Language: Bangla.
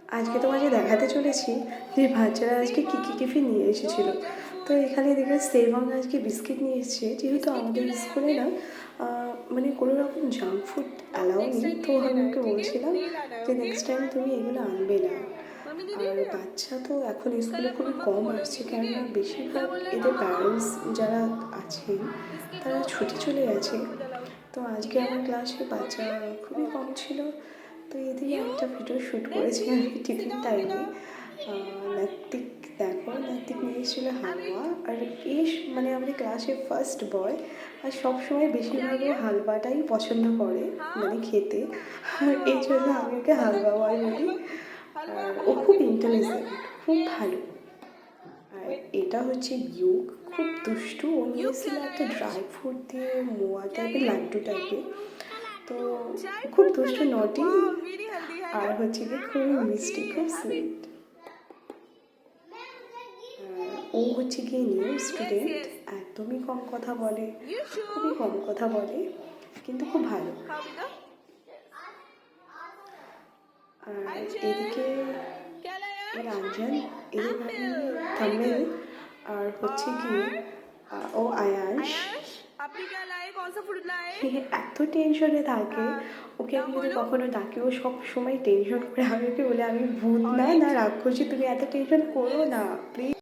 আজকে তোমাকে দেখাতে চলেছি যে বাচ্চারা আজকে কী কী টিফিন নিয়ে এসেছিলো। তো এখানে দেখবে সেবং আজকে বিস্কিট নিয়ে এসেছে, যেহেতু আমাদের স্কুলে না মানে কোনো রকম জাঙ্ক ফুড অ্যালাউ নেই। তো আমি ওকে বলছিলাম যে নেক্সট টাইম তুমি এগুলো আনবে না। আর বাচ্চা তো এখন স্কুলে খুবই কম আসছে, কেননা বেশিরভাগ এদের প্যারেন্টস যারা আছেন তারা ছুটি চলে গেছে। তো আজকে আমার ক্লাসে বাচ্চা খুবই কম ছিল। তো এদিকে একটা ভিডিও শ্যুট করেছি আমি টিফিন টাইমে। নাত্তিক, দেখো নাত্তিক নিয়ে এসেছিলো হালুয়া। আর এস মানে আমাদের ক্লাসে ফার্স্ট বয়, আর সবসময় বেশিরভাগও হালুয়াটাই পছন্দ করে মানে খেতে। আর এই জন্য আমি ওকে হালুয়া বয় বলি। আর ও খুব ইন্টেলিজেন্ট, খুব ভালো। আর এটা হচ্ছে ইউক, খুব দুষ্টু। ও নিয়ে এসেছিলো একটা ড্রাই ফ্রুট দিয়ে মোয়া টাইপের, লাড্ডু টাইপের। তো খুব দুষ্টু, নটি। আর হচ্ছে কি খুবই মিষ্টি, খুব সুইট। ও হচ্ছে কি নিউ স্টুডেন্ট, একদমই কম কথা বলে, খুবই কম কথা বলে, কিন্তু খুব ভালো। আর এদিকে এই আঞ্জান, এদের বাড়ি তামিল। আর হচ্ছে কি ও আয়াস। এত টেনশনে থাকে, ওকে আমি যদি কখনো ডাকি ও সব সময় টেনশন করে। আমি ওকে বলে আমি ভূত না না রাক্ষসী, তুমি এত টেনশন করো না প্লিজ।